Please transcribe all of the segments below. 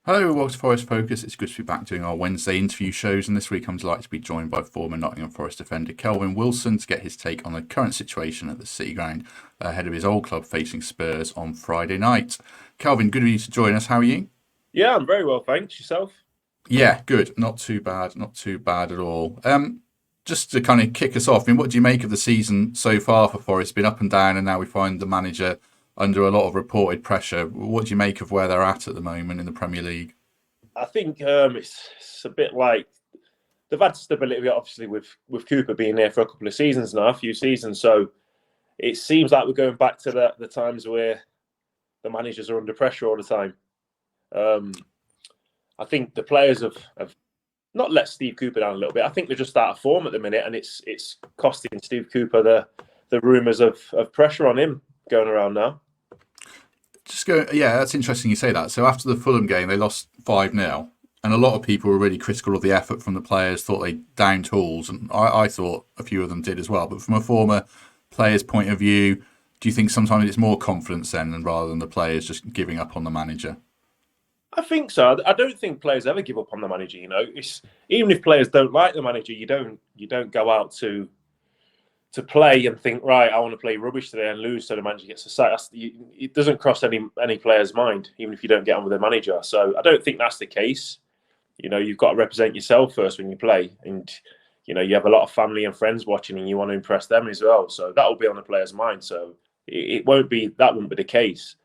Hello, welcome to Forest Focus. It's good to be back doing our Wednesday interview shows, and this week I'm delighted to be joined by former Nottingham Forest defender Kelvin Wilson to get his take on the current situation at the City Ground ahead of his old club facing Spurs on Friday night. Kelvin, good of you to join us. How are you? Yeah, I'm very well, thanks. Yourself? Yeah, good. Not too bad. Not too bad at all. Just to kind of kick us off, I mean, what do you make of the season so far for Forest? It's been up and down, and now we find the manager under a lot of reported pressure. What do you make of where they're at the moment in the Premier League? I think it's a bit like they've had stability, obviously, with Cooper being there for a couple of seasons now, a few seasons. So it seems like we're going back to the times where the managers are under pressure all the time. Um, I think the players have not let Steve Cooper down a little bit. I think they're just out of form at the minute, and it's costing Steve Cooper the rumours of pressure on him going around now. Just go, yeah, that's interesting you say that. So after the Fulham game, they lost 5-0, and a lot of people were really critical of the effort from the players, thought they downed tools, and I thought a few of them did as well. But from a former player's point of view, do you think sometimes it's more confidence then, than rather than the players just giving up on the manager? I think so. I don't think players ever give up on the manager. It's even if players don't like the manager, you don't go out to play and think, right, I want to play rubbish today and lose so the manager gets a sack. It doesn't cross any player's mind, even if you don't get on with the manager. So I don't think that's the case. You've got to represent yourself first when you play, and you have a lot of family and friends watching, and you want to impress them as well. So that will be on the player's mind. So it won't be that won't be the case.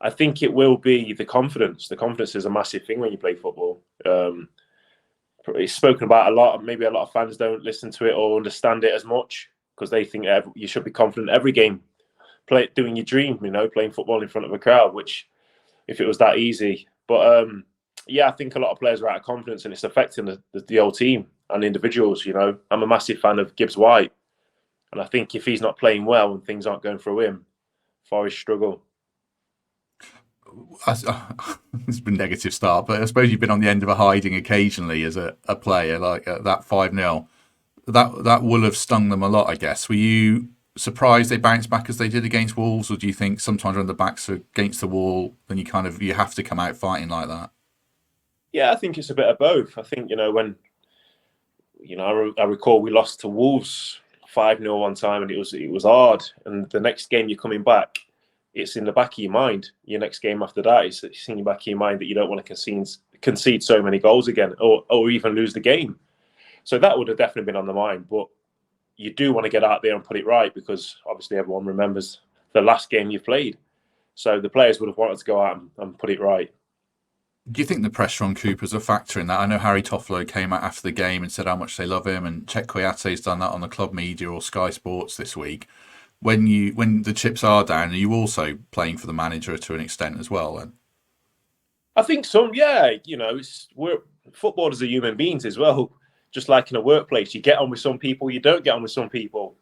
I think it will be the confidence. The confidence is a massive thing when you play football. It's spoken about a lot. Maybe a lot of fans don't listen to it or understand it as much because they think you should be confident every game, doing your dream. Playing football in front of a crowd. Which, if it was that easy, but yeah, I think a lot of players are out of confidence, and it's affecting the whole team and individuals. I'm a massive fan of Gibbs White, and I think if he's not playing well and things aren't going through him, Forest struggle. It's been a negative start, but I suppose you've been on the end of a hiding occasionally as a player, like that 5-0. That will have stung them a lot, I guess. Were you surprised they bounced back as they did against Wolves, or do you think sometimes when the backs are against the wall, then you have to come out fighting like that? Yeah, I think it's a bit of both. I think when I recall we lost to Wolves 5-0 one time, and it was hard. And the next game you're coming back, it's in the back of your mind. Your next game after that, it's in the back of your mind that you don't want to concede so many goals again, or even lose the game. So that would have definitely been on the mind. But you do want to get out there and put it right, because obviously everyone remembers the last game you played. So the players would have wanted to go out and put it right. Do you think the pressure on Cooper's a factor in that? I know Harry Toffolo came out after the game and said how much they love him, and Czech Kouyate's done that on the club media or Sky Sports this week. When the chips are down, are you also playing for the manager to an extent as well? Then I think some, yeah. We're footballers are human beings as well. Just like in a workplace, you get on with some people, you don't get on with some people,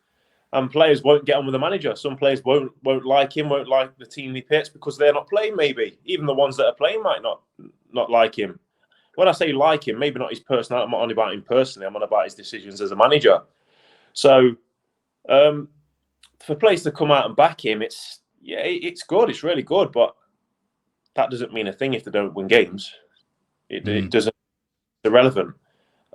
and players won't get on with the manager. Some players won't like him, won't like the team he picks because they're not playing. Maybe even the ones that are playing might not like him. When I say like him, maybe not his personality. I'm not only about him personally. I'm on about his decisions as a manager. So for players to come out and back him, it's good. It's really good, but that doesn't mean a thing if they don't win games. It doesn't. It's irrelevant.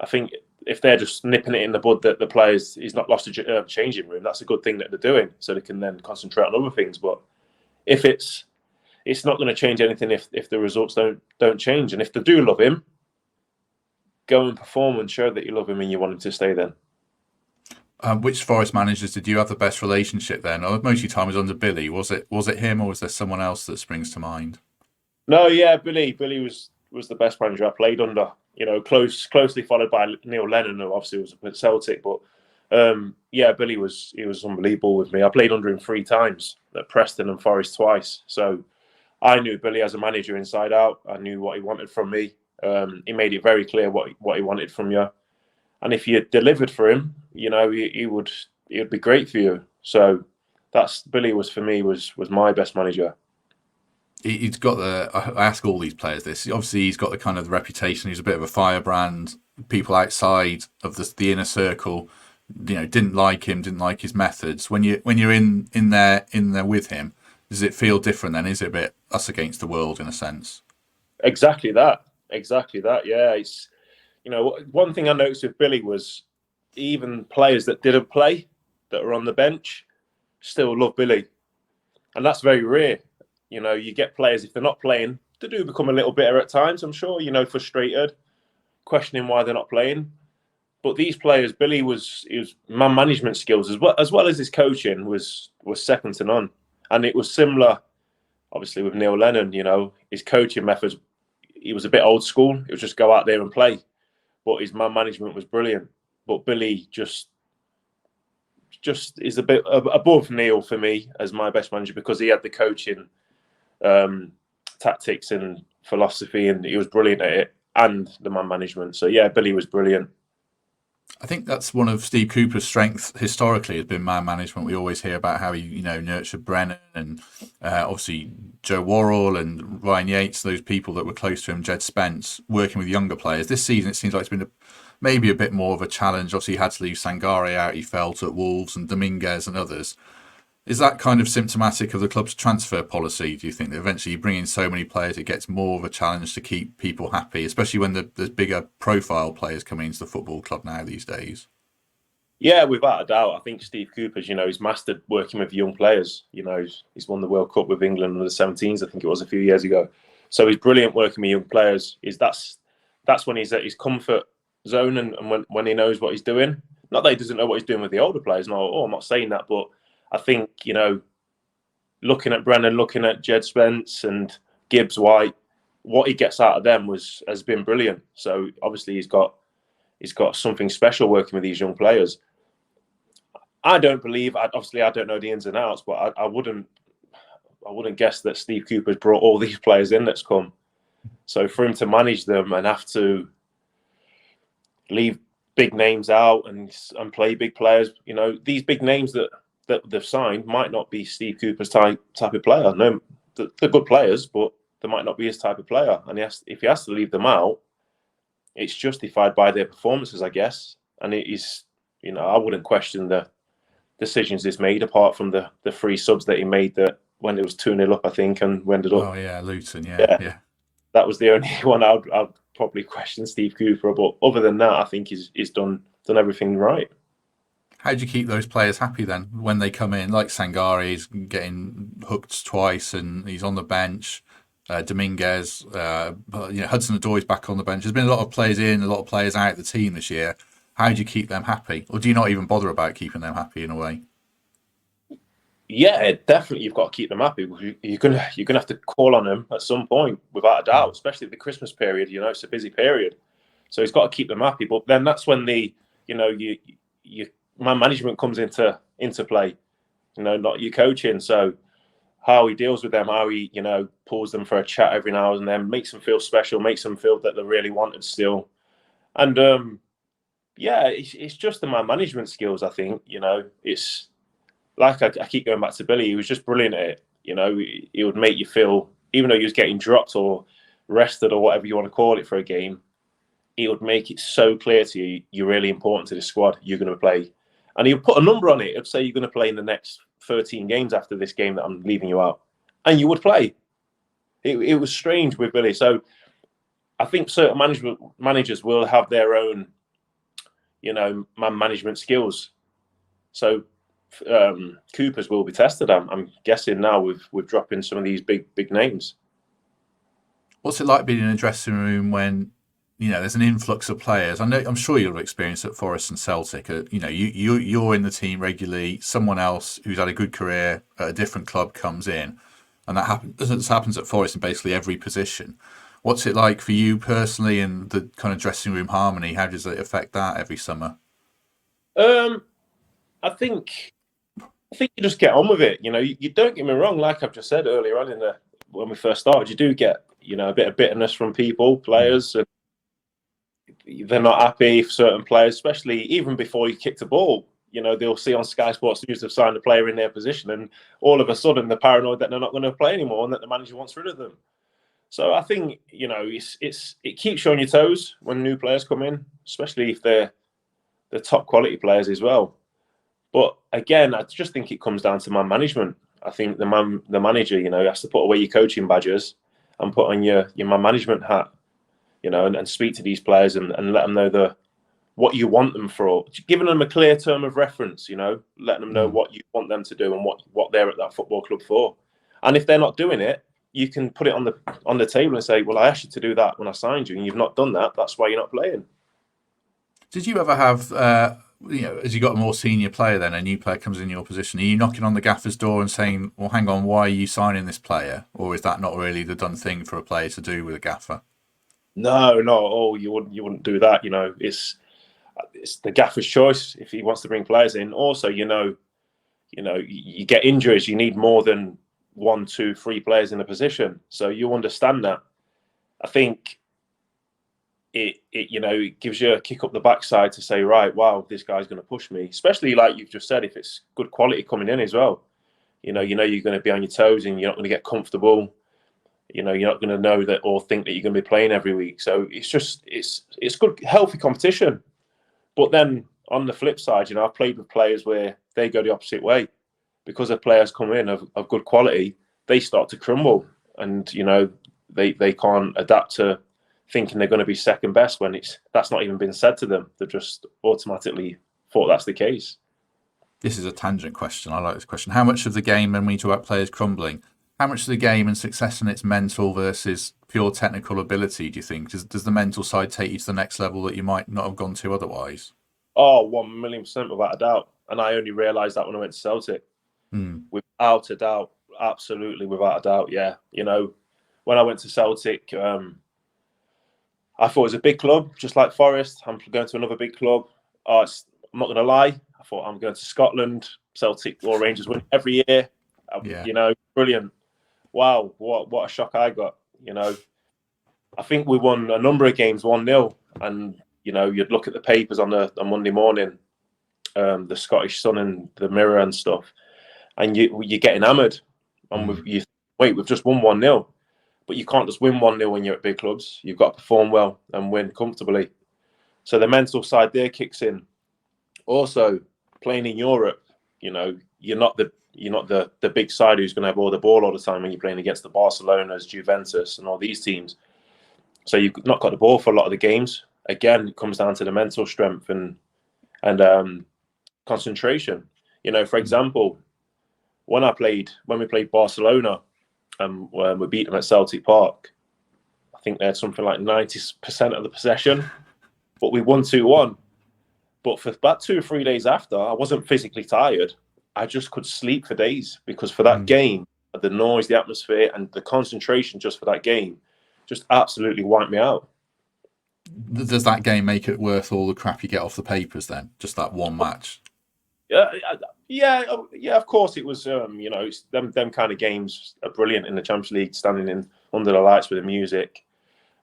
I think if they're just nipping it in the bud that the players he's not lost a changing room, that's a good thing that they're doing, so they can then concentrate on other things. But if it's not going to change anything if the results don't change, and if they do love him, go and perform and show that you love him and you want him to stay. Then which Forest managers did you have the best relationship then? Or most of your time was under Billy. Was it him, or was there someone else that springs to mind? no, yeah, Billy was the best manager I played under. Closely followed by Neil Lennon, who obviously was at Celtic. But yeah, Billy was unbelievable with me. I played under him 3 times at Preston and Forest twice. So I knew Billy as a manager inside out. I knew what he wanted from me. He made it very clear what he wanted from you, and if you delivered for him, he would be great for you. So that's Billy was for me was my best manager. He's got the. I ask all these players this. Obviously, he's got the kind of the reputation. He's a bit of a firebrand. People outside of the inner circle, didn't like him, didn't like his methods. When you're in there with him, does it feel different? Then is it a bit us against the world in a sense? Exactly that. Exactly that. Yeah, it's one thing I noticed with Billy was even players that didn't play, that were on the bench, still love Billy, and that's very rare. You get players, if they're not playing, they do become a little bitter at times. I'm sure, frustrated, questioning why they're not playing. But these players, Billy his man management skills as well as his coaching was second to none, and it was similar, obviously with Neil Lennon. His coaching methods, he was a bit old school. It was just go out there and play, but his man management was brilliant. But Billy just is a bit above Neil for me as my best manager, because he had the coaching, tactics and philosophy, and he was brilliant at it, and the man management. So yeah, Billy was brilliant. I think that's one of Steve Cooper's strengths historically, has been man management. We always hear about how he, nurtured Brennan and obviously Joe Worrall and Ryan Yates, those people that were close to him, Jed Spence, working with younger players. This season, it seems like it's been maybe a bit more of a challenge. Obviously, he had to leave Sangare out, he felt, at Wolves, and Dominguez and others. Is that kind of symptomatic of the club's transfer policy? Do you think that eventually you bring in so many players, it gets more of a challenge to keep people happy, especially when there's bigger profile players coming into the football club now these days? Yeah, without a doubt. I think Steve Cooper's, he's mastered working with young players. He's won the World Cup with England under the 17s, I think it was a few years ago. So he's brilliant working with young players. That's when he's at his comfort zone, and when he knows what he's doing. Not that he doesn't know what he's doing with the older players. No, I'm not saying that, but I think, looking at Brennan, looking at Jed Spence and Gibbs White, what he gets out of them has been brilliant. So obviously he's got something special working with these young players. I don't know the ins and outs, but I wouldn't guess that Steve Cooper's brought all these players in that's come. So for him to manage them and have to leave big names out and play big players, these big names that they've signed might not be Steve Cooper's type of player. No, they're good players, but they might not be his type of player. And if he has to leave them out, it's justified by their performances, I guess. And it is, I wouldn't question the decisions he's made, apart from the 3 subs that he made that when it was 2-0 up, I think, and ended up. Oh yeah, Luton, yeah. That was the only one I'd probably question Steve Cooper. But other than that, I think he's done everything right. How do you keep those players happy then when they come in? Like Sangare, he's getting hooked twice and he's on the bench. Dominguez, Hudson-Odoi's back on the bench. There's been a lot of players in, a lot of players out of the team this year. How do you keep them happy? Or do you not even bother about keeping them happy in a way? Yeah, definitely you've got to keep them happy. You're gonna have to call on them at some point, without a doubt, especially the Christmas period. It's a busy period. So he's got to keep them happy. But then that's when man management comes into play, not your coaching. So how he deals with them, how he, pulls them for a chat every now and then, makes them feel special, makes them feel that they're really wanted still. And it's just the man management skills, I think. It's like I keep going back to Billy, he was just brilliant at it. He would make you feel, even though he was getting dropped or rested or whatever you want to call it for a game, he would make it so clear to you, you're really important to the squad, you're going to play. And he'll put a number on it. He'll say you're going to play in the next 13 games after this game that I'm leaving you out. And you would play. It was strange with Billy. So I think certain managers will have their own, man management skills. So Cooper's will be tested, I'm guessing now, with dropping some of these big names. What's it like being in a dressing room when there's an influx of players? I'm sure you'll have experienced at Forest and Celtic. You're in the team regularly. Someone else who's had a good career at a different club comes in, and that happens at Forest in basically every position. What's it like for you personally, and the kind of dressing room harmony? How does it affect that every summer? I think you just get on with it. You don't get me wrong. Like I've just said earlier on when we first started, you do get a bit of bitterness from players. And they're not happy for certain players, especially even before you kick the ball. They'll see on Sky Sports News they've signed a player in their position, and all of a sudden they're paranoid that they're not going to play anymore and that the manager wants rid of them. So I think it keeps you on your toes when new players come in, especially if they're top quality players as well. But again, I just think it comes down to man management. I think the manager, has to put away your coaching badges and put on your man management hat, and speak to these players and let them know what you want them for, giving them a clear term of reference, letting them know what you want them to do and what they're at that football club for. And if they're not doing it, you can put it on the table and say, well, I asked you to do that when I signed you and you've not done that. That's why you're not playing. Did you ever have, as you got a more senior player then, a new player comes in your position, are you knocking on the gaffer's door and saying, well, hang on, why are you signing this player? Or is that not really the done thing for a player to do with a gaffer? No. Oh, you wouldn't do that. It's the gaffer's choice if he wants to bring players in. Also, you get injuries. You need more than 1, 2, 3 players in a position. So you understand that. I think it gives you a kick up the backside to say, right, wow, this guy's going to push me. Especially like you've just said, if it's good quality coming in as well. You're going to be on your toes and you're not going to get comfortable. You're not going to know that or think that you're going to be playing every week. So it's good, healthy competition. But then on the flip side, I've played with players where they go the opposite way. Because the players come in of good quality, they start to crumble. And, they can't adapt to thinking they're going to be second best when that's not even been said to them. They've just automatically thought that's the case. This is a tangent question. I like this question. How much of the game, when we talk about players crumbling, how much of the game and success in its mental versus pure technical ability, do you think? Does the mental side take you to the next level that you might not have gone to otherwise? Oh, 1,000,000% without a doubt. And I only realised that when I went to Celtic. Without a doubt. Absolutely without a doubt, yeah. When I went to Celtic, I thought it was a big club, just like Forest. I'm going to another big club. I'm not going to lie. I thought I'm going to Scotland. Celtic or Rangers win every year. Brilliant. Wow, what a shock I got. I think we won a number of games 1-0, and you'd look at the papers on Monday morning, the Scottish Sun and the Mirror and stuff, and you're getting hammered. And we've just won 1-0, but you can't just win 1-0 when you're at big clubs. You've got to perform well and win comfortably. So the mental side there kicks in. Also, playing in Europe, you're not the big side who's going to have all the ball all the time when you're playing against the Barcelonas, Juventus, and all these teams. So you've not got the ball for a lot of the games. Again, it comes down to the mental strength and concentration. For example, when we played Barcelona and we beat them at Celtic Park, I think they had something like 90% of the possession, but we won 2-1. But for about 2 or 3 days after, I wasn't physically tired. I just could sleep for days because for that game, the noise, the atmosphere, and the concentration just for that game just absolutely wiped me out. Does that game make it worth all the crap you get off the papers then? Just that one match? Yeah. Of course it was. It's them kind of games are brilliant in the Champions League, standing in under the lights with the music.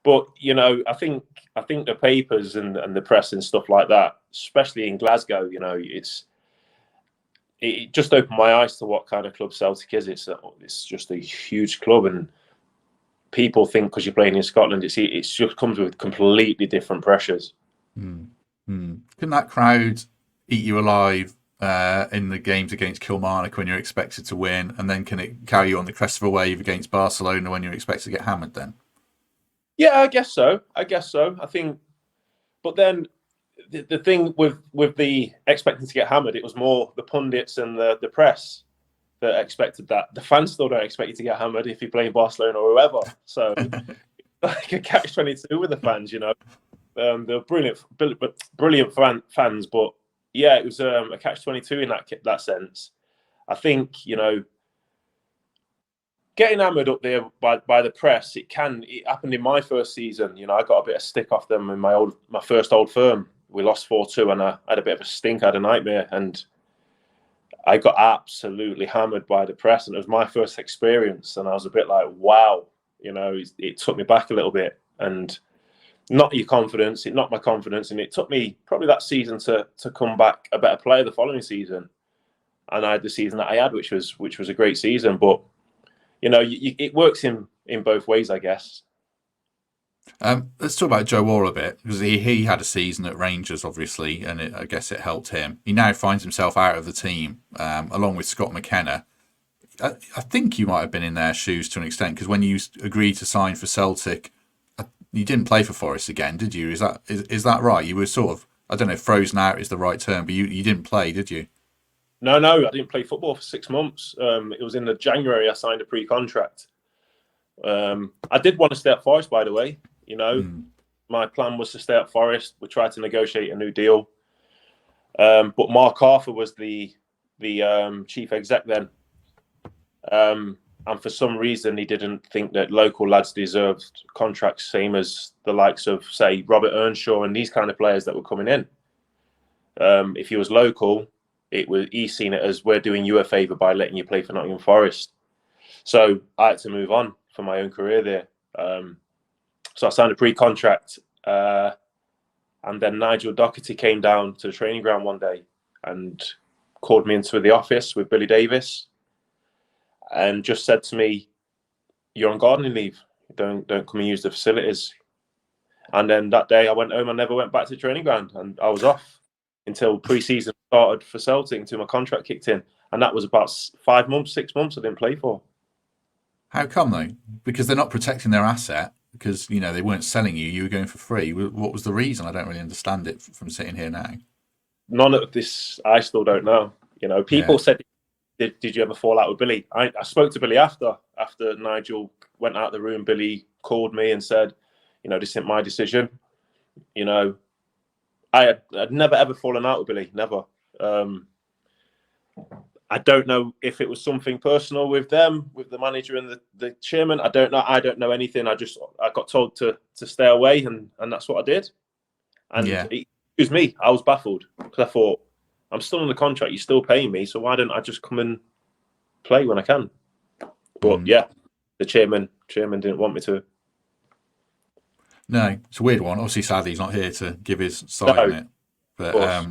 But I think the papers and the press and stuff like that, especially in Glasgow, it just opened my eyes to what kind of club Celtic is. It's just a huge club, and people think because you're playing in Scotland, it just comes with completely different pressures. Can that crowd eat you alive in the games against Kilmarnock when you're expected to win, and then can it carry you on the crest of a wave against Barcelona when you're expected to get hammered then? Yeah, I guess so. I think, but then the thing with the expecting to get hammered, it was more the pundits and the press that expected that. The fans still don't expect you to get hammered if you're playing Barcelona or whoever. So like a catch-22 with the fans, they're brilliant fans, but yeah, it was a catch-22 in that sense. I think getting hammered up there by the press, it happened in my first season. I got a bit of stick off them in my first old firm. We lost 4-2 and I had a bit of a stink. I had a nightmare and I got absolutely hammered by the press. And it was my first experience. And I was a bit like, wow, it took me back a little bit and knocked my confidence. And it took me probably that season to come back a better player the following season. And I had the season that I had, which was a great season. But it works in both ways, I guess. Let's talk about Joe Worrall a bit, because he had a season at Rangers, obviously, and I guess it helped him. He now finds himself out of the team, along with Scott McKenna. I think you might have been in their shoes to an extent because when you agreed to sign for Celtic, you didn't play for Forest again, did you? Is that right? You were sort of, I don't know if frozen out is the right term, but you didn't play, did you? No, I didn't play football for 6 months. It was in the January I signed a pre-contract. I did want to stay at Forest, by the way. My plan was to stay at Forest. We tried to negotiate a new deal, but Mark Arthur was the chief exec then, and for some reason he didn't think that local lads deserved contracts same as the likes of, say, Robert Earnshaw and these kind of players that were coming in. If he was local, he seen it as, we're doing you a favour by letting you play for Nottingham Forest. So I had to move on for my own career there. So I signed a pre-contract, and then Nigel Doherty came down to the training ground one day and called me into the office with Billy Davis and just said to me, "You're on gardening leave. Don't come and use the facilities." And then that day I went home and never went back to the training ground, and I was off until pre-season started for Celtic, until my contract kicked in. And that was about 5 months, 6 months I didn't play for. How come though? Because they're not protecting their asset. Because they weren't selling you; you were going for free. What was the reason? I don't really understand it from sitting here now. None of this, I still don't know. People said, "Did you ever fall out with Billy?" I spoke to Billy after Nigel went out of the room. Billy called me and said, "This isn't my decision." I'd never ever fallen out with Billy, never. I don't know if it was something personal with them, with the manager and the chairman. I don't know. I don't know anything. I got told to stay away, and that's what I did. And it was me. I was baffled because I thought, I'm still on the contract. You're still paying me, so why don't I just come and play when I can? But the chairman didn't want me to. No, it's a weird one. Obviously, sadly, he's not here to give his side on it. But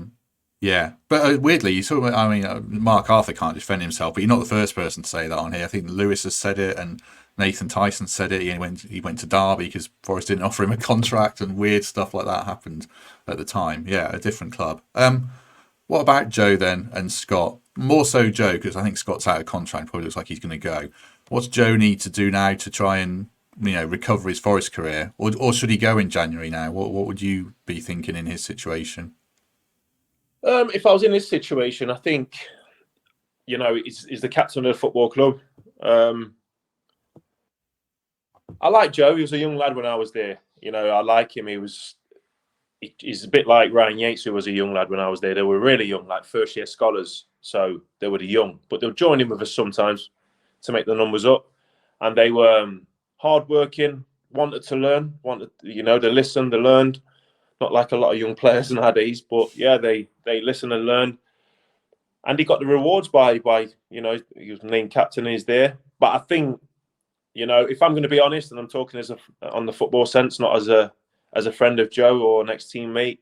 but weirdly, you saw. I mean, Mark Arthur can't defend himself, but you're not the first person to say that on here. I think Lewis has said it, and Nathan Tyson said it. He went to Derby because Forest didn't offer him a contract, and weird stuff like that happened at the time. Yeah, a different club. What about Joe then and Scott? More so Joe, because I think Scott's out of contract. Probably looks like he's going to go. What's Joe need to do now to try and recover his Forest career, or should he go in January now? What would you be thinking in his situation? If I was in his situation, I think, he's the captain of the football club. I like Joe. He was a young lad when I was there. I like him. He's a bit like Ryan Yates, who was a young lad when I was there. They were really young, like first-year scholars. So they were the young, but they'll join in with us sometimes to make the numbers up. And they were hardworking, wanted to learn, they listened, they learned. Not like a lot of young players nowadays, but they listen and learn. And he got the rewards by he was named captain. He's there, but I think if I'm going to be honest, and I'm talking on the football sense, not as a friend of Joe or an ex-teammate,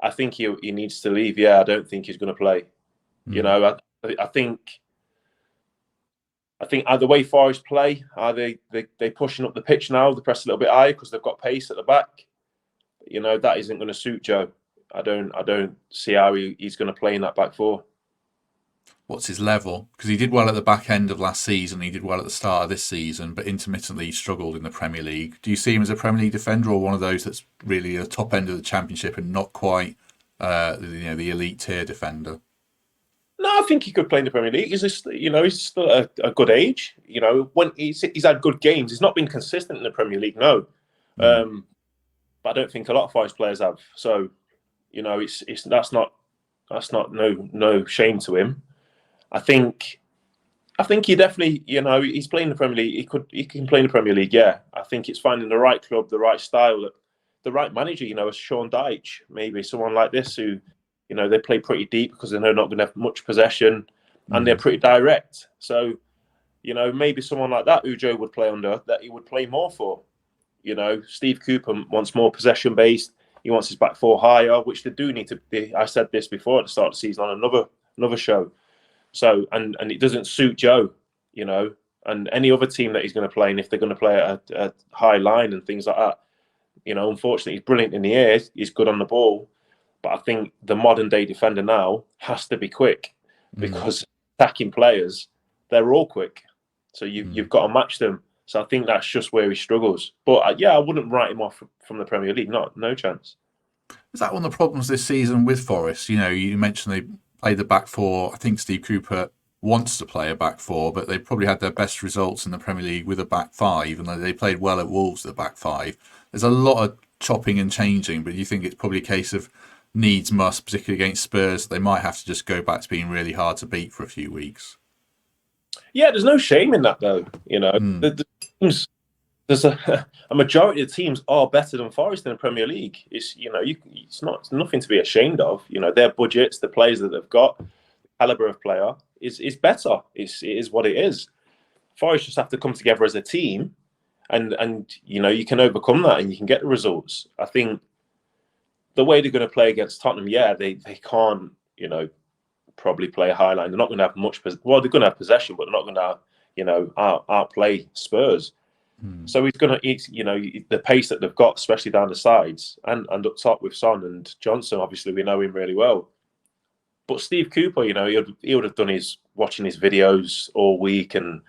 I think he needs to leave. Yeah, I don't think he's going to play. I think the way Forest play, are they pushing up the pitch now? They press a little bit higher because they've got pace at the back. That isn't going to suit Joe. I don't see how he's going to play in that back four. What's his level? Because he did well at the back end of last season. He did well at the start of this season, but intermittently struggled in the Premier League. Do you see him as a Premier League defender, or one of those that's really the top end of the Championship and not quite the elite tier defender? No, I think he could play in the Premier League. He's still at a good age. When he's had good games. He's not been consistent in the Premier League, no. But I don't think a lot of Forest players have. So, that's not no shame to him. I think he definitely, he's playing the Premier League. He can play in the Premier League. Yeah, I think it's finding the right club, the right style, the right manager. A Sean Dyche, maybe someone like this who, they play pretty deep because they're not going to have much possession, and they're pretty direct. So, maybe someone like that who Joe would play under, that he would play more for. Steve Cooper wants more possession based. He wants his back four higher, which they do need to be. I said this before at the start of the season on another show. So, and it doesn't suit Joe, and any other team that he's going to play. And if they're going to play at a high line and things like that, unfortunately, he's brilliant in the air. He's good on the ball. But I think the modern day defender now has to be quick because attacking players, they're all quick. So you've got to match them. So I think that's just where he struggles. But I wouldn't write him off from the Premier League. No chance. Is that one of the problems this season with Forest? You mentioned they played the back four. I think Steve Cooper wants to play a back four, but they probably had their best results in the Premier League with a back five, even though they played well at Wolves, the back five. There's a lot of chopping and changing, but you think it's probably a case of needs must, particularly against Spurs. They might have to just go back to being really hard to beat for a few weeks. Yeah, there's no shame in that, though. The teams, there's a majority of teams are better than Forest in the Premier League. It's it's nothing to be ashamed of. Their budgets, the players that they've got, the caliber of player is better. It is what it is. Forest just have to come together as a team, and you can overcome that and you can get the results. I think the way they're going to play against Tottenham, they can't probably play a high line. They're not going to have much. Well, they're going to have possession, but they're not going to outplay Spurs. So he's going to, the pace that they've got, especially down the sides and up top with Son and Johnson. Obviously, we know him really well. But Steve Cooper, he would have done watching his videos all week and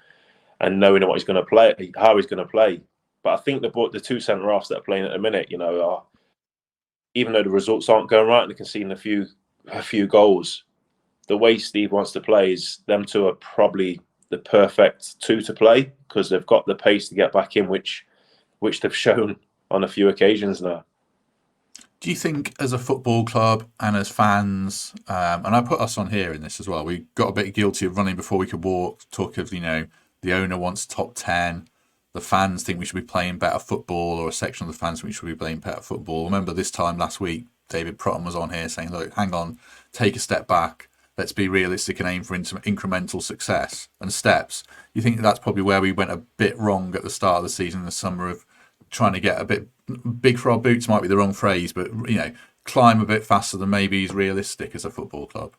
knowing what he's going to play, how he's going to play. But I think the two centre halves that are playing at the minute, are, even though the results aren't going right and they can see a few goals, the way Steve wants to play is them two are probably the perfect two to play because they've got the pace to get back in, which they've shown on a few occasions now. Do you think as a football club and as fans, and I put us on here in this as well, we got a bit guilty of running before we could walk, talk of, the owner wants top 10, the fans think we should be playing better football, or a section of the fans think we should be playing better football. Remember this time last week, David Protton was on here saying, look, hang on, take a step back. Let's be realistic and aim for incremental success and steps. You think that's probably where we went a bit wrong at the start of the season in the summer of trying to get a bit big for our boots might be the wrong phrase, but climb a bit faster than maybe is realistic as a football club.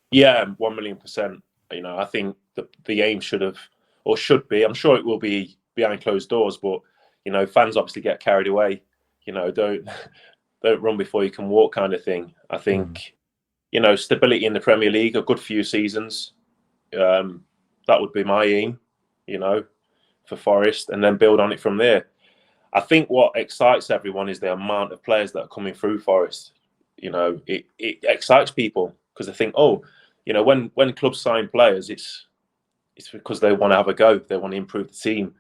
Yeah, 1,000,000%. I think the aim should be. I'm sure it will be behind closed doors, but fans obviously get carried away. Don't run before you can walk, kind of thing. I think stability in the Premier League, a good few seasons. That would be my aim. For Forest, and then build on it from there. I think what excites everyone is the amount of players that are coming through Forest. It excites people because they think, when clubs sign players, it's because they want to have a go. They want to improve the team.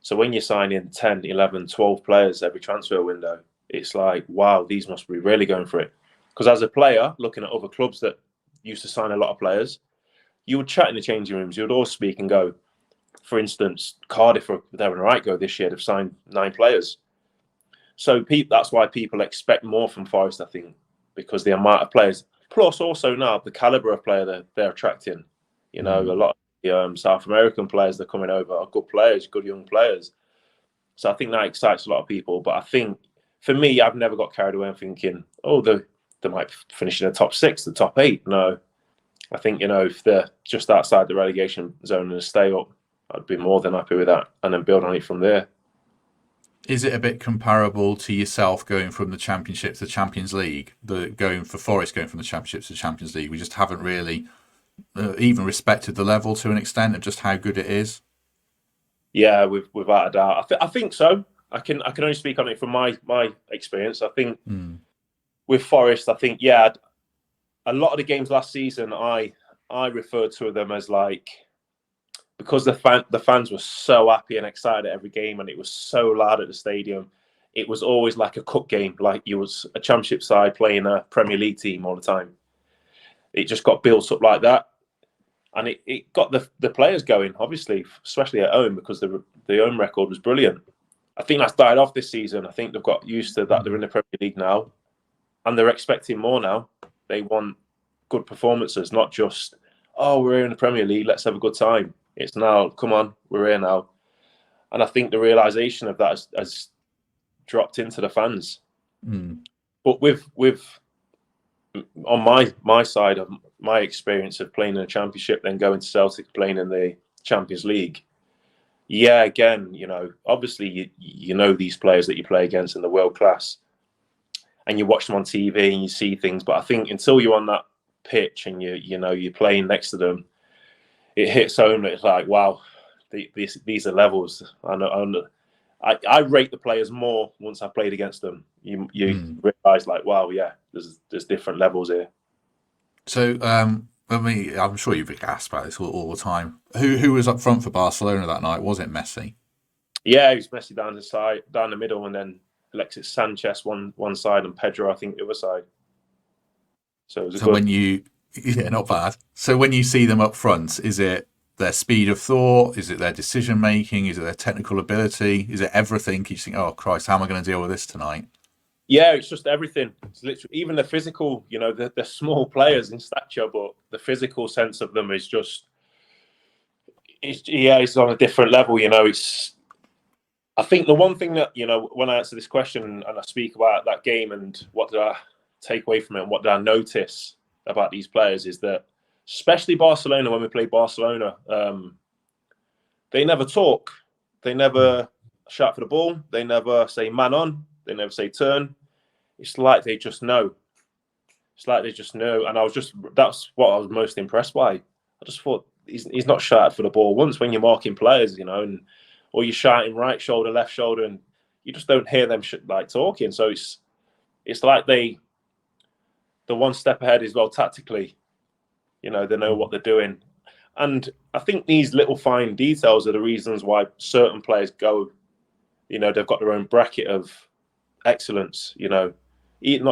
So when you sign in 10, 11, 12 players every transfer window, it's like, wow, these must be really going for it. Because as a player, looking at other clubs that used to sign a lot of players, you would chat in the changing rooms. You would all speak and go, for instance, Cardiff, they're in a right go this year. They've signed 9 players. So that's why people expect more from Forest, I think, because the amount of players, plus also now the caliber of player that they're attracting. A lot of the South American players that are coming over are good players, good young players. So I think that excites a lot of people. But I think, for me, I've never got carried away thinking, they might finish in the top 6, the top 8. No. I think, if they're just outside the relegation zone and stay up, I'd be more than happy with that and then build on it from there. Is it a bit comparable to yourself going from the Championship to the Champions League? Going from the Championship to the Champions League, we just haven't really even respected the level to an extent of just how good it is? Yeah, without a doubt. I think so. I can only speak on it from my experience. I think with Forest, I think, a lot of the games last season, I referred to them as like, because the fans were so happy and excited at every game and it was so loud at the stadium, it was always like a cup game, like you was a Championship side playing a Premier League team all the time. It just got built up like that. And it got the players going, obviously, especially at home, because the home record was brilliant. I think that's died off this season. I think they've got used to that. They're in the Premier League now and they're expecting more now. They want good performances, not just, we're here in the Premier League, let's have a good time. It's now, come on, we're here now. And I think the realisation of that has dropped into the fans. But with on my side of my experience of playing in the Championship, then going to Celtic, playing in the Champions League, again, obviously you know these players that you play against in the world class and you watch them on TV and you see things. But I think until you're on that pitch and you're playing next to them, it hits home that it's like, wow, these are levels. I rate the players more once I played against them. You realise like, wow, yeah, there's different levels here. So, I'm sure you've been asked about this all the time. Who was up front for Barcelona that night? Was it Messi? Yeah, it was Messi down the middle, and then Alexis Sanchez one side, and Pedro, I think, the other side. So it was So when you, yeah, not bad. So when you see them up front, is it their speed of thought? Is it their decision making? Is it their technical ability? Is it everything? You think, oh Christ, how am I going to deal with this tonight? Yeah, it's just everything. It's literally even the physical. You know, they're small players in stature, but the physical sense of them is just, it's on a different level. You know, I think the one thing that, you know, when I answer this question and I speak about that game and what did I take away from it and what did I notice about these players is that, especially Barcelona, when we play Barcelona, they never talk. They never shout for the ball. They never say man on. They never say turn. It's like they just know. It's like they just know. And that's what I was most impressed by. I just thought he's not shouted for the ball once when you're marking players, you know, or you're shouting right shoulder, left shoulder, and you just don't hear them like talking. So it's like they're one step ahead as well tactically. You know, they know what they're doing. And I think these little fine details are the reasons why certain players go, you know, they've got their own bracket of excellence, you know. You've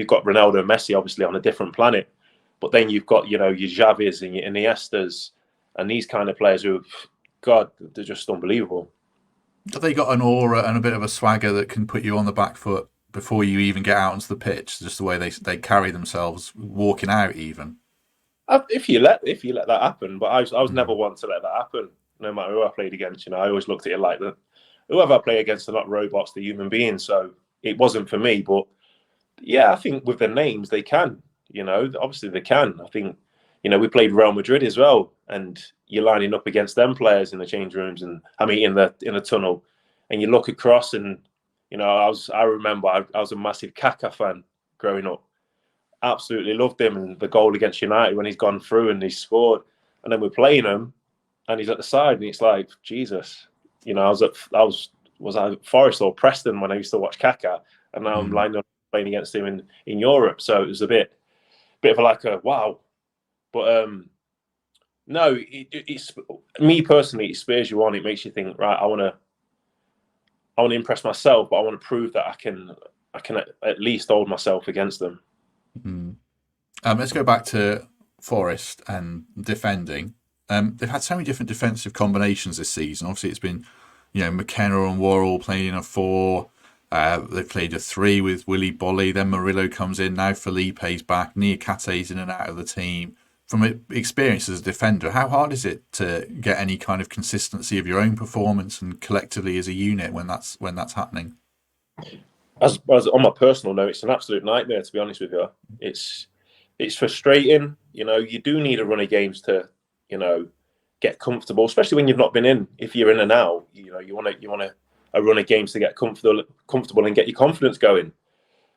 got Ronaldo and Messi, obviously, on a different planet. But then you've got, you know, your Xavis and your Iniestas and these kind of players who, God, they're just unbelievable. Have they got an aura and a bit of a swagger that can put you on the back foot before you even get out onto the pitch? Just the way they carry themselves, walking out even. If you let that happen, but I was never one to let that happen. No matter who I played against, you know, I always looked at it like that. Whoever I play against, they're not robots; they're human beings. So it wasn't for me. But yeah, I think with the names, they can. You know, obviously they can. I think, you know, we played Real Madrid as well, and you're lining up against them players in the change rooms, and I mean in the tunnel, and you look across, and you know, I remember I was a massive Kaká fan growing up. Absolutely loved him, and the goal against United when he's gone through and he's scored, and then we're playing him, and he's at the side, and it's like Jesus, you know, was I at Forest or Preston when I used to watch Kaká, and now I'm lined up playing against him in Europe, so it was a bit of like a wow, but no, it's me personally, it spurs you on. It makes you think, right, I want to impress myself, but I want to prove that I can at least hold myself against them. Let's go back to Forest and defending. They've had so many different defensive combinations this season. Obviously, it's been, you know, McKenna and Worrall playing in a 4. They've played a 3 with Willy Bolly. Then Murillo comes in. Now Felipe's back. Niakate's in and out of the team. From experience as a defender, how hard is it to get any kind of consistency of your own performance and collectively as a unit when that's happening? As on my personal note, it's an absolute nightmare, to be honest with you. It's frustrating. You know, you do need a run of games to, you know, get comfortable, especially when you've not been in. If you're in and out, you know, you want a run of games to get comfortable and get your confidence going.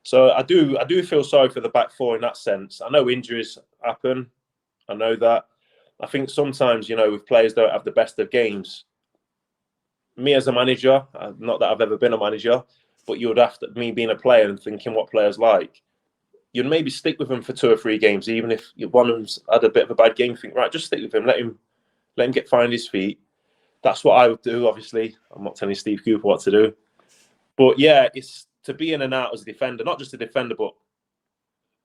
So I do feel sorry for the back 4 in that sense. I know injuries happen. I know that. I think sometimes, you know, if players don't have the best of games, me as a manager, not that I've ever been a manager, but you would have to, me being a player and thinking what players like, you'd maybe stick with them for 2 or 3 games, even if one of them's had a bit of a bad game. Think, right, just stick with him, let him find his feet. That's what I would do. Obviously, I'm not telling Steve Cooper what to do, but yeah, it's to be in and out as a defender, not just a defender, but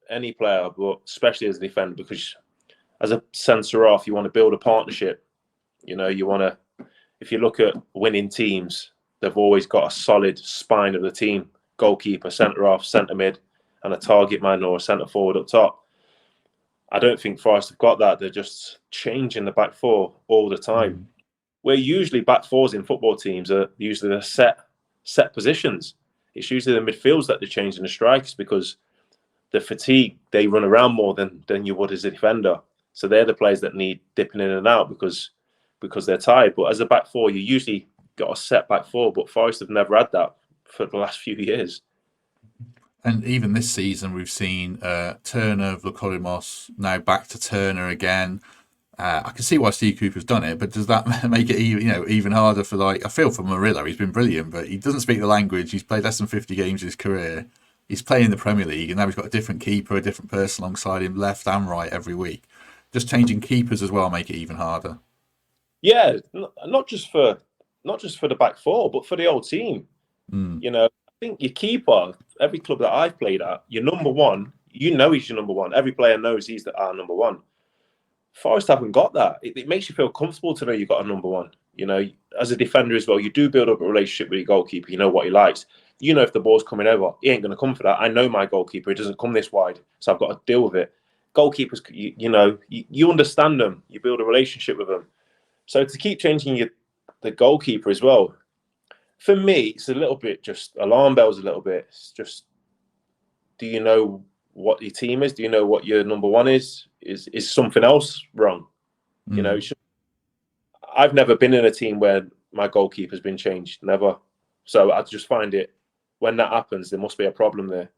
any player, but especially as a defender, because as a centre off, you want to build a partnership. You know, you want to. If you look at winning teams, they've always got a solid spine of the team: goalkeeper, centre off, centre mid, and a target man or a centre forward up top. I don't think Forest have got that. They're just changing the back 4 all the time. Where usually back 4s in football teams are usually the set positions. It's usually the midfields that they're changing the strikers because the fatigue, they run around more than you would as a defender. So they're the players that need dipping in and out because they're tired. But as a back 4, you usually got a set back 4. But Forest have never had that for the last few years. And even this season, we've seen Turner, Vlachodimos, now back to Turner again. I can see why Steve Cooper's done it, but does that make it even harder for, like, I feel for Murillo? He's been brilliant, but he doesn't speak the language. He's played less than 50 games in his career. He's playing in the Premier League, and now he's got a different keeper, a different person alongside him, left and right every week. Just changing keepers as well make it even harder. Yeah, not just for the back four, but for the whole team. Mm. I think your keeper, every club that I've played at, your number one, he's your number one. Every player knows he's our number one. Forest haven't got that. It makes you feel comfortable to know you've got a number one. As a defender as well, you do build up a relationship with your goalkeeper. You know what he likes. If the ball's coming over, he ain't going to come for that. I know my goalkeeper. He doesn't come this wide, so I've got to deal with it. Goalkeepers, you understand them. You build a relationship with them. So to keep changing the goalkeeper as well, for me, it's a little bit just alarm bells. A little bit. It's just, do you know what your team is? Do you know what your number one is? Is something else wrong? I've never been in a team where my goalkeeper's been changed. Never. So I just find it, when that happens, there must be a problem there.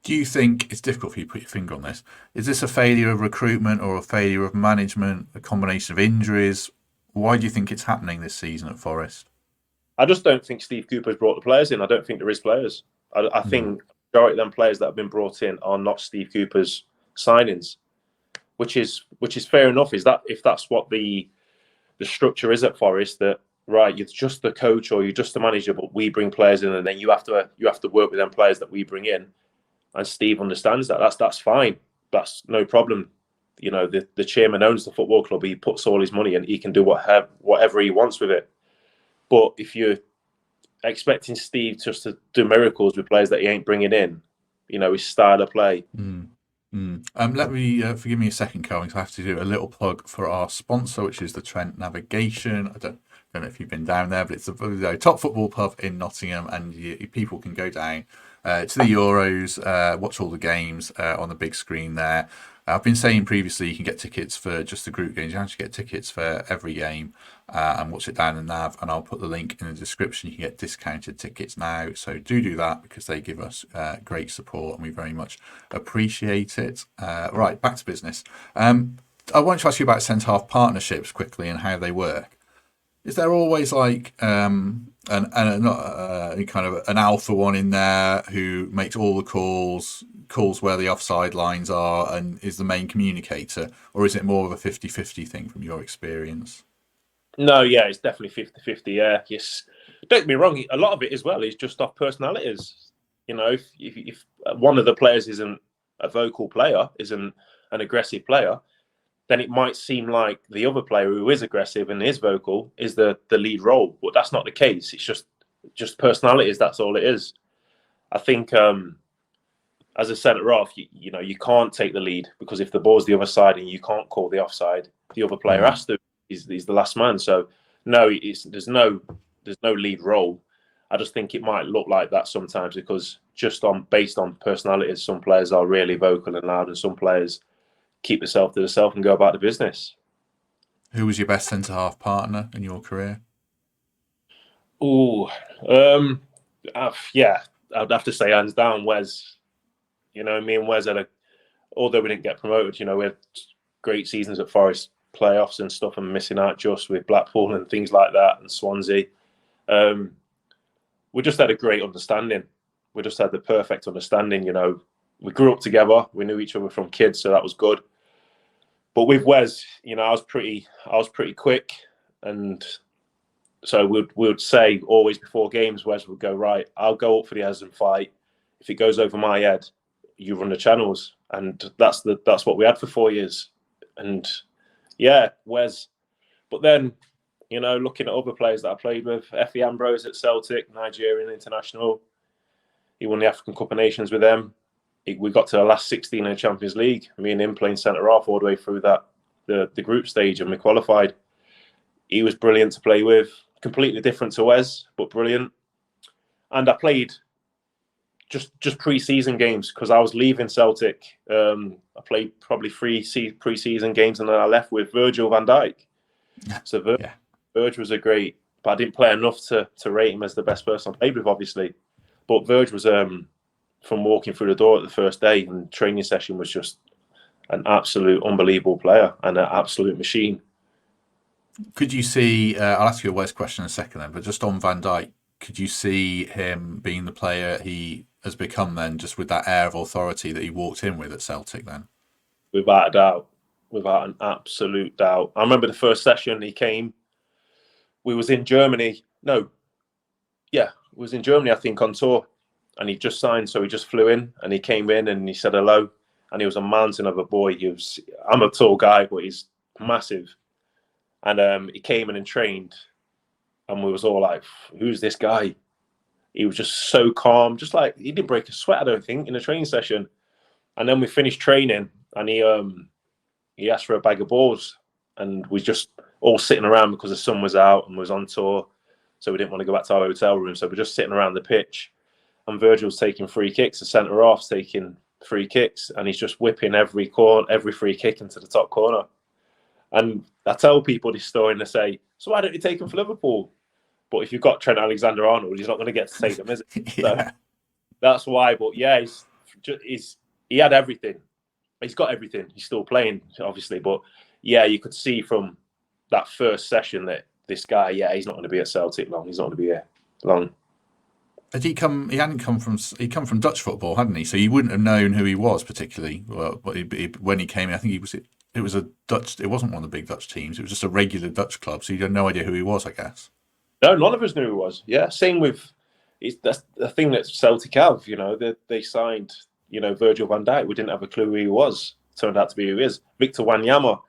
Do you think it's difficult for you to put your finger on this? Is this a failure of recruitment or a failure of management, a combination of injuries? Why do you think it's happening this season at Forest? I just don't think Steve Cooper's brought the players in. I don't think there is players. I think the majority of them players that have been brought in are not Steve Cooper's signings, which is fair enough. Is that if that's what the structure is at Forest, that right, you're just the coach or you're just the manager, but we bring players in, and then you have to work with them players that we bring in. And Steve understands that. That's fine. That's no problem. The chairman owns the football club. He puts all his money in. He can do whatever he wants with it. But if you're expecting Steve just to do miracles with players that he ain't bringing in, his style of play. Let me forgive me a second, Kelvin, because I have to do a little plug for our sponsor, which is the Trent Navigation. I don't know if you've been down there, but it's a top football pub in Nottingham, and people can go down to the Euros, watch all the games on the big screen there. I've been saying previously you can get tickets for just the group games. You actually get tickets for every game and watch it down the nav, and I'll put the link in the description. You can get discounted tickets now, so do that because they give us great support and we very much appreciate it. Right, back to business. I want to ask you about centre-half partnerships quickly and how they work. Is there always like kind of an alpha one in there who makes all the calls where the offside lines are and is the main communicator, or is it more of a 50-50 thing from your experience? No, yeah, it's definitely 50-50, yeah. Yes. Don't get me wrong, a lot of it as well is just off personalities. If one of the players isn't a vocal player, isn't an aggressive player, then it might seem like the other player who is aggressive and is vocal is the lead role. But that's not the case. It's just personalities, that's all it is. I think as a centre-half, you can't take the lead, because if the ball's the other side and you can't call the offside, the other player has to. He's the last man. So no, there's no lead role. I just think it might look like that sometimes, because based on personalities, some players are really vocal and loud, and some players keep themselves to themselves and go about the business. Who was your best centre-half partner in your career? Yeah, I'd have to say hands down Wes. Me and Wes although we didn't get promoted, we had great seasons at Forest, playoffs and stuff, and missing out just with Blackpool and things like that, and Swansea. We just had a great understanding. We just had the perfect understanding. We grew up together. We knew each other from kids, so that was good. But with Wes, I was pretty quick, and so we'd say always before games, Wes would go, right, I'll go up for the heads and fight. If it goes over my head, you run the channels, and that's what we had for 4 years. And yeah, Wes. But then, looking at other players that I played with, Effie Ambrose at Celtic, Nigerian international. He won the African Cup of Nations with them. We got to the last 16 in the Champions League. Me and him playing centre-half all the way through the group stage, and we qualified. He was brilliant to play with. Completely different to Wes, but brilliant. And I played just pre-season games because I was leaving Celtic. I played probably 3 pre-season games, and then I left with Virgil van Dijk. So Virg was a great, but I didn't play enough to rate him as the best person I played with, obviously. But Virg was from walking through the door at the first day, and training session was just an absolute unbelievable player and an absolute machine. Could you see? I'll ask you a Wes question in a second, then. But just on Van Dijk, could you see him being the player he has become then, just with that air of authority that he walked in with at Celtic? Then, Without a doubt, without an absolute doubt. I remember the first session he came. We was in Germany. No, yeah, we was in Germany, I think, on tour, and he just signed, so he just flew in and he came in and he said hello, and he was a mountain of a boy. I'm a tall guy, but he's massive. And he came in and trained, and we was all like, "Who's this guy?" He was just so calm, just like he didn't break a sweat, I don't think, in a training session. And then we finished training, and he asked for a bag of balls, and we just all sitting around because the sun was out and was on tour, so we didn't want to go back to our hotel room. So we're just sitting around the pitch, and Virgil's taking free kicks, the centre half's taking free kicks, and he's just whipping every free kick into the top corner. And I tell people this story and they say, "So why don't you take him for Liverpool?" But if you've got Trent Alexander-Arnold, he's not going to get to take them, is it? yeah. So that's why. But yeah, he had everything. He's got everything. He's still playing, obviously. But yeah, you could see from that first session that this guy, yeah, he's not going to be at Celtic long. He's not going to be here long. Had he come? He hadn't come from. He'd come from Dutch football, hadn't he? So you wouldn't have known who he was particularly. Well, but when he came in, I think he was. It was a Dutch. It wasn't one of the big Dutch teams. It was just a regular Dutch club. So you had no idea who he was, I guess. No, none of us knew who he was. Yeah, same with. That's the thing that Celtic have. You know, they signed. You know, Virgil van Dijk. We didn't have a clue who he was. Turned out to be who he is. Victor Wanyama.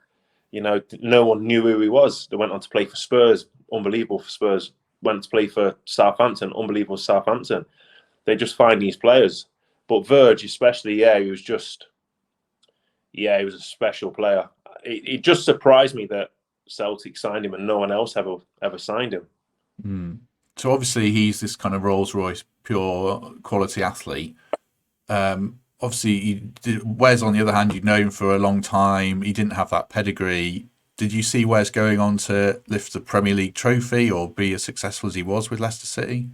You know, no one knew who he was. They went on to play for Spurs. Unbelievable for Spurs. Went to play for Southampton. Unbelievable for Southampton. They just find these players. But Virg, especially, yeah, he was a special player. It just surprised me that Celtic signed him and no one else ever signed him. Mm. So obviously he's this kind of Rolls Royce pure quality athlete. Obviously, Wes, on the other hand, you'd known for a long time. He didn't have that pedigree. Did you see Wes going on to lift the Premier League trophy or be as successful as he was with Leicester City?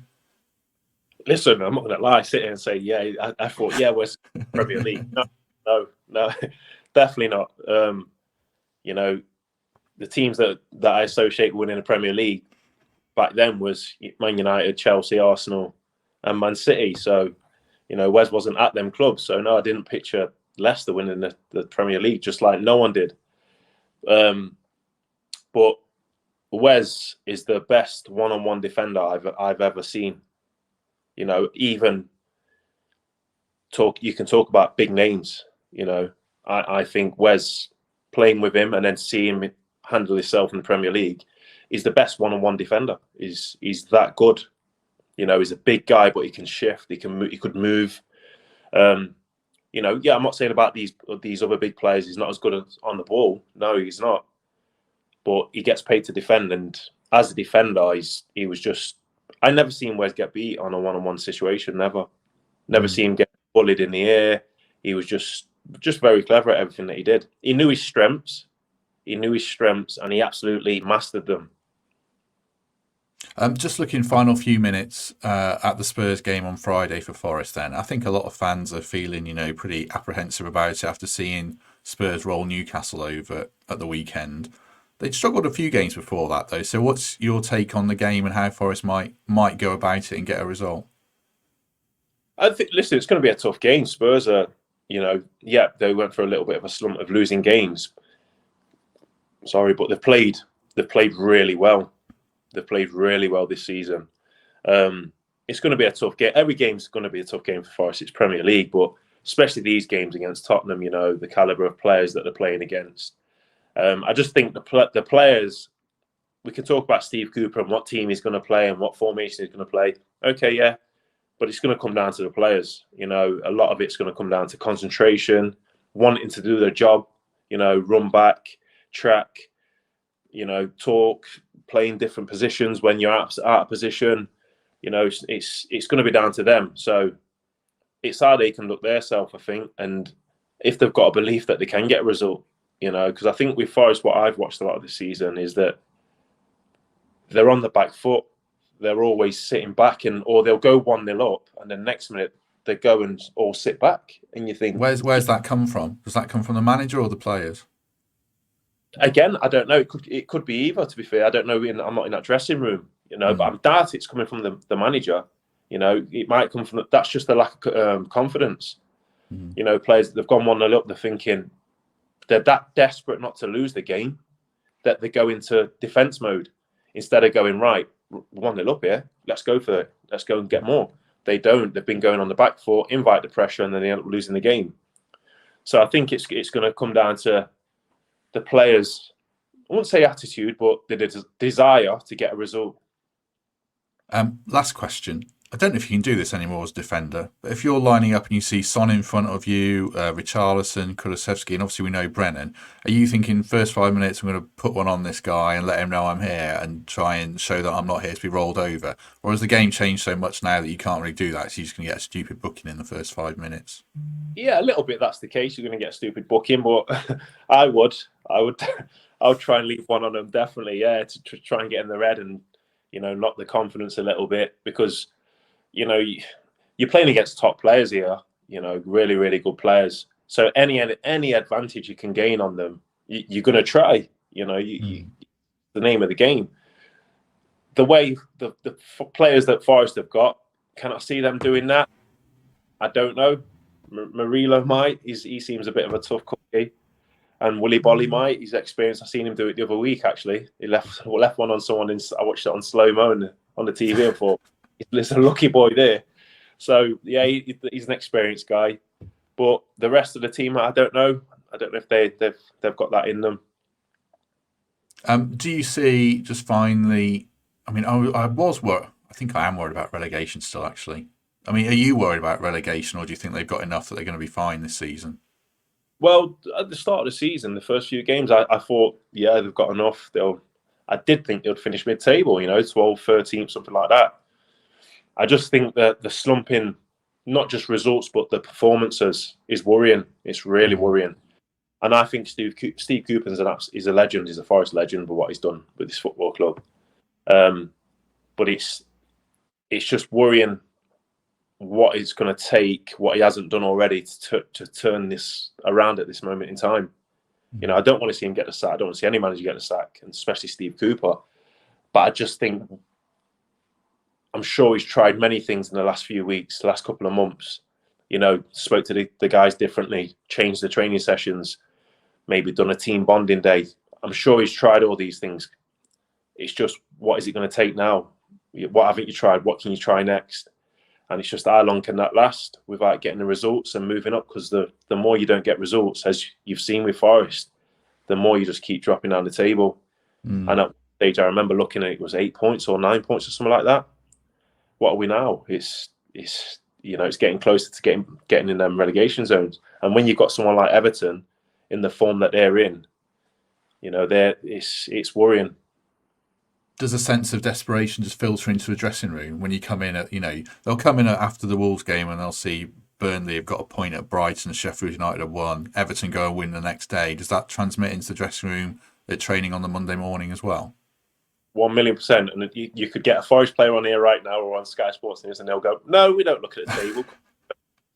Listen, I'm not going to lie, sit here and say, yeah, I thought, yeah, Wes Premier League. No, definitely not. You know, the teams that I associate with winning the Premier League back then was Man United, Chelsea, Arsenal, and Man City. So, you know, Wes wasn't at them clubs. So, no, I didn't picture Leicester winning the Premier League, just like no one did. But Wes is the best one-on-one defender I've ever seen. You know, even you can talk about big names. You know, I think Wes, playing with him and then seeing him handle himself in the Premier League, is the best one-on-one defender. He's that good. You know, he's a big guy, but he can shift. He could move. You know, yeah, I'm not saying about these other big players. He's not as good on the ball. No, he's not. But he gets paid to defend, and as a defender, he was just. I never seen Wes get beat on a one-on-one situation. Never seen him get bullied in the air. He was just very clever at everything that he did. He knew his strengths. And he absolutely mastered them. Just looking final few minutes at the Spurs game on Friday for Forest then. I think a lot of fans are feeling, you know, pretty apprehensive about it after seeing Spurs roll Newcastle over at the weekend. They'd struggled a few games before that, though. So what's your take on the game and how Forest might go about it and get a result? I think, listen, it's going to be a tough game. Spurs are, you know, yeah, they went for a little bit of a slump of losing games. Sorry, but they've played really well. They've played really well this season. It's going to be a tough game. Every game's going to be a tough game for Forest. It's Premier League, but especially these games against Tottenham, you know, the calibre of players that they're playing against. I just think the players, we can talk about Steve Cooper and what team he's going to play and what formation he's going to play. Okay, yeah, but it's going to come down to the players. You know, a lot of it's going to come down to concentration, wanting to do their job, you know, run back, track, you know, talk, playing different positions when you're out of position. You know, it's going to be down to them. So it's how they can look their self, I think, and if they've got a belief that they can get a result. You know, because I think with Forest, what I've watched a lot of this season is that they're on the back foot. They're always sitting back, or they'll go 1-0 up, and then next minute they go and all sit back, and you think, Where's that come from? Does that come from the manager or the players? again, I don't know. It could be either. To be fair, I don't know. I'm not in that dressing room, but I'm doubt it's coming from the manager. It might come from that's just the lack of confidence. Players they've gone 1-0 up, they're thinking they're that desperate not to lose the game that they go into defense mode instead of going, right, 1-0 up here, let's go for it, let's go and get more. They don't. They've been going on the back foot, invite the pressure, and then they end up losing the game. So I think it's going to come down to the players, I wouldn't say attitude, but the desire to get a result. Last question. I don't know if you can do this anymore as a defender, but if you're lining up and you see Son in front of you, Richarlison, Kulusevski, and obviously we know Brennan, are you thinking first 5 minutes I'm going to put one on this guy and let him know I'm here and try and show that I'm not here to be rolled over? Or has the game changed so much now that you can't really do that, so you're just going to get a stupid booking in the first 5 minutes? Yeah, a little bit that's the case. You're going to get a stupid booking, but I would try and leave one on them, definitely, to try and get in the red and, knock the confidence a little bit, because you're playing against top players here, really, really good players. So any advantage you can gain on them, you're going to try. The name of the game. The way the players that Forest have got, can I see them doing that? I don't know. Marilo might. He seems a bit of a tough cookie. And Willy Bolly might. He's experienced. I seen him do it the other week, actually. He left one on someone. I watched it on slow-mo on the TV and thought, there's a lucky boy there. So, yeah, he's an experienced guy. But the rest of the team, I don't know. I don't know if they've got that in them. Do you see just finally... I mean, I was worried. I think I am worried about relegation still, actually. I mean, are you worried about relegation, or do you think they've got enough that they're going to be fine this season? Well, at the start of the season, the first few games, I thought, yeah, they've got enough. I did think they'd finish mid-table, 12, 13, something like that. I just think that the slump in not just results, but the performances is worrying. It's really worrying. And I think Steve Cooper is a legend. He's a Forest legend for what he's done with this football club. But it's just worrying what it's going to take, what he hasn't done already to turn this around at this moment in time. I don't want to see him get the sack. I don't want to see any manager get the sack, and especially Steve Cooper. But I just think, I'm sure he's tried many things in the last few weeks, the last couple of months. Spoke to the guys differently, changed the training sessions, maybe done a team bonding day. I'm sure he's tried all these things. It's just, what is it going to take now? What haven't you tried? What can you try next? And it's just, how long can that last without getting the results and moving up? Because the more you don't get results, as you've seen with Forest, the more you just keep dropping down the table. And at one stage, I remember looking at it was 8 points or 9 points or something like that. What are we now? It's getting closer to getting in them relegation zones. And when you've got someone like Everton in the form that they're in, it's worrying. Does a sense of desperation just filter into a dressing room when you come in at, they'll come in after the Wolves game and they'll see Burnley have got a point at Brighton, Sheffield United have won, Everton go and win the next day. Does that transmit into the dressing room at training on the Monday morning as well? 1,000,000%. And you could get a Forest player on here right now or on Sky Sports News and they'll go, no, we don't look at the table.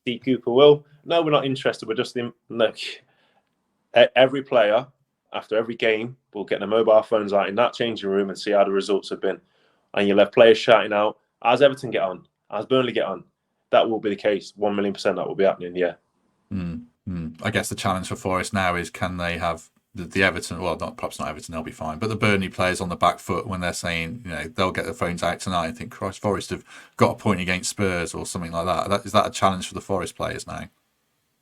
Steve Cooper will. No, we're not interested. We're just in. Look, every player, after every game, will get their mobile phones out in that changing room and see how the results have been. And you'll have players shouting out, how's Everton get on? How's Burnley get on? That will be the case. 1,000,000% that will be happening, yeah. I guess the challenge for Forest now is, can they have the Everton, well, perhaps not Everton, they'll be fine, but the Burnley players on the back foot when they're saying, they'll get their phones out tonight and think, Christ, Forest have got a point against Spurs or something like that. Is that a challenge for the Forest players now?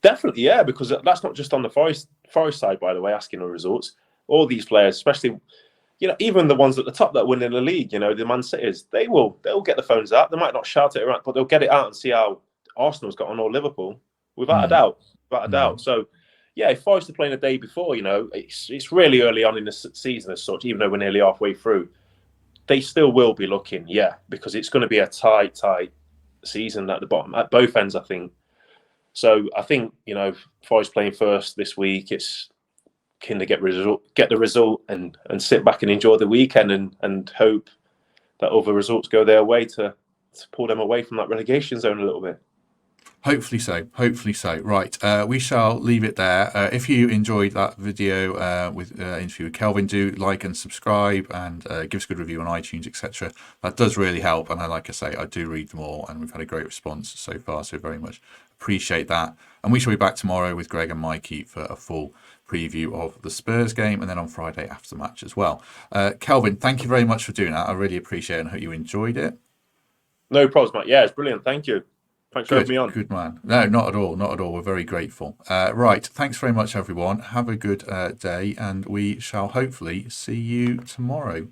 Definitely, yeah, because that's not just on the Forest side, by the way, asking the results. All these players, especially, even the ones at the top that win in the league, the Man Cities, they'll get the phones out. They might not shout it around, but they'll get it out and see how Arsenal's got on or Liverpool, without a doubt. So, yeah, if Forest are playing a day before, it's really early on in the season as such, even though we're nearly halfway through, they still will be looking, because it's going to be a tight season at the bottom, at both ends, I think. So I think, Forest playing first this week, it's can they get the result and sit back and enjoy the weekend and hope that other results go their way to pull them away from that relegation zone a little bit. Hopefully so. Hopefully so. Right. We shall leave it there. If you enjoyed that video with interview with Kelvin, do like and subscribe and give us a good review on iTunes, etc. That does really help. And like I say, I do read them all, and we've had a great response so far. So very much appreciate that. And we shall be back tomorrow with Greg and Mikey for a full preview of the Spurs game, and then on Friday after the match as well. Kelvin, thank you very much for doing that. I really appreciate it and hope you enjoyed it. No problems, mate. Yeah, it's brilliant. Thank you. Thanks for having me on. Good man. No, not at all. Not at all. We're very grateful. Right. Thanks very much, everyone. Have a good day, and we shall hopefully see you tomorrow.